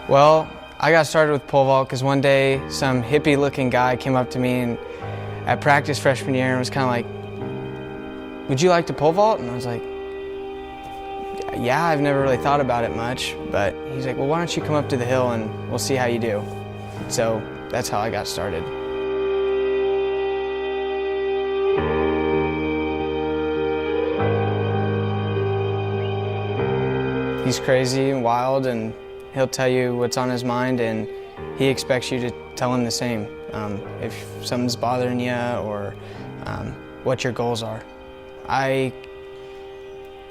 Well, I got started with pole vault because one day some hippie-looking guy came up to me and at practice freshman year and was kind of like, "Would you like to pole vault?" And I was like, "Yeah, I've never really thought about it much." But he's like, "Well, why don't you come up to the hill and we'll see how you do." So that's how I got started. He's crazy and wild, and he'll tell you what's on his mind, and he expects you to tell him the same. If something's bothering you or what your goals are. I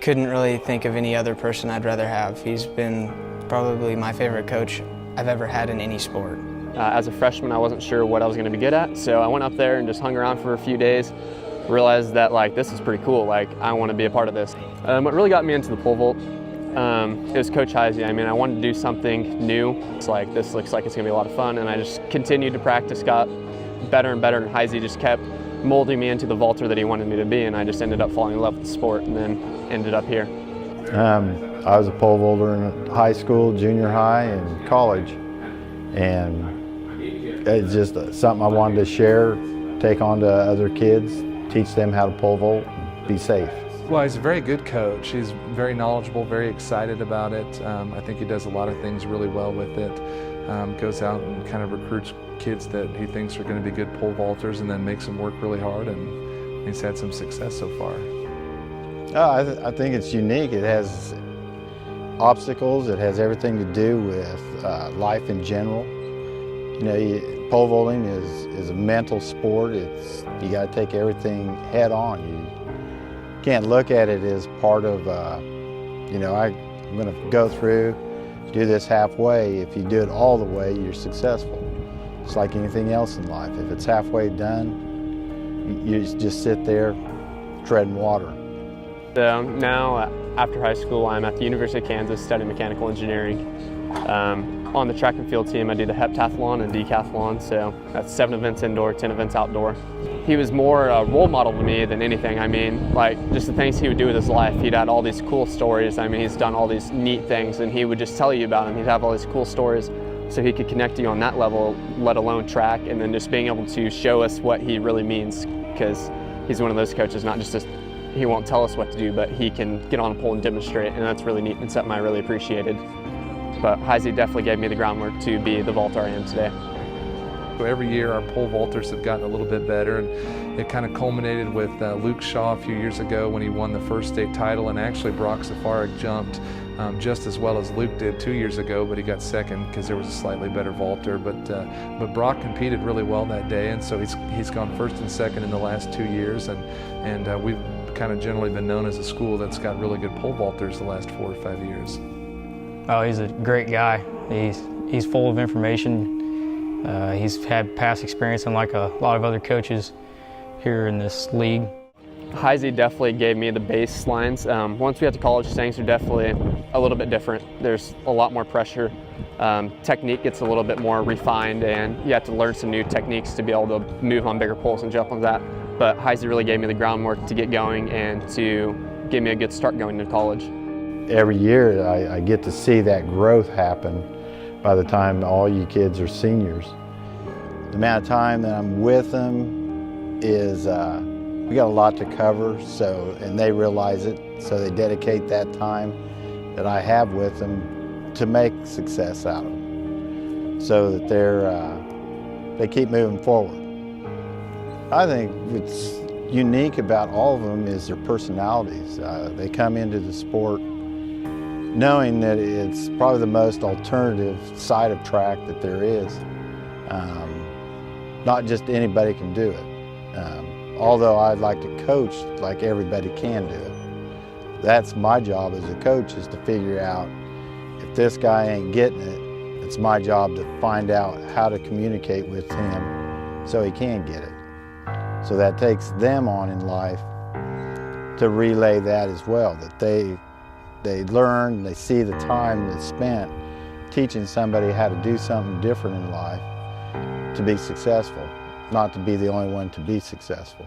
couldn't really think of any other person I'd rather have. He's been probably my favorite coach I've ever had in any sport. As a freshman, I wasn't sure what I was going to be good at, so I went up there and just hung around for a few days, realized that this is pretty cool, I want to be a part of this. What really got me into the pole vault, it was Coach Heisey. I wanted to do something new. It's like, this looks like it's going to be a lot of fun, and I just continued to practice, got better and better, and Heisey just kept molding me into the vaulter that he wanted me to be, and I just ended up falling in love with the sport and then ended up here. I was a pole vaulter in high school, junior high, and college, and it's just something I wanted to share, take on to other kids, teach them how to pole vault, and be safe. Well, he's a very good coach. He's very knowledgeable, very excited about it. I think he does a lot of things really well with it. Goes out and kind of recruits kids that he thinks are going to be good pole vaulters and then makes them work really hard, and he's had some success so far. I think it's unique. It has obstacles. It has everything to do with life in general. You know, pole vaulting is a mental sport. You got to take everything head on. You can't look at it as part of, you know, I'm going to go through, do this halfway. If you do it all the way, you're successful. It's like anything else in life. If it's halfway done, you just sit there treading water. So now, after high school, I'm at the University of Kansas studying mechanical engineering. On the track and field team, I do the heptathlon and decathlon, so that's 7 events indoor, 10 events outdoor. He was more a role model to me than anything. Just the things he would do with his life. He'd had all these cool stories. He's done all these neat things, and he would just tell you about them. He'd have all these cool stories, so he could connect you on that level, let alone track, and then just being able to show us what he really means, because he's one of those coaches, not just he won't tell us what to do, but he can get on a pole and demonstrate, and that's really neat and something I really appreciated. But Heisey definitely gave me the groundwork to be the vaulter I am today. Every year our pole vaulters have gotten a little bit better, and it kind of culminated with Luke Shaw a few years ago when he won the first state title, and actually Brock Safarik jumped just as well as Luke did 2 years ago, but he got second because there was a slightly better vaulter. But Brock competed really well that day, and so he's gone first and second in the last 2 years, and we've kind of generally been known as a school that's got really good pole vaulters the last 4 or 5 years. Oh, he's a great guy. He's full of information. He's had past experience unlike a lot of other coaches here in this league. Heisey definitely gave me the baselines. Once we got to college, things are definitely a little bit different. There's a lot more pressure. Technique gets a little bit more refined, and you have to learn some new techniques to be able to move on bigger poles and jump on that. But Heisey really gave me the groundwork to get going and to give me a good start going to college. Every year I get to see that growth happen by the time all you kids are seniors. The amount of time that I'm with them is, we got a lot to cover, and they realize it, so they dedicate that time that I have with them to make success out of them, so that they keep moving forward. I think what's unique about all of them is their personalities. They come into the sport knowing that it's probably the most alternative side of track that there is. Not just anybody can do it. Although I'd like to coach like everybody can do it. That's my job as a coach, is to figure out if this guy ain't getting it, it's my job to find out how to communicate with him so he can get it. So that takes them on in life to relay that as well, that they learn, they see the time that's spent teaching somebody how to do something different in life to be successful, not to be the only one to be successful.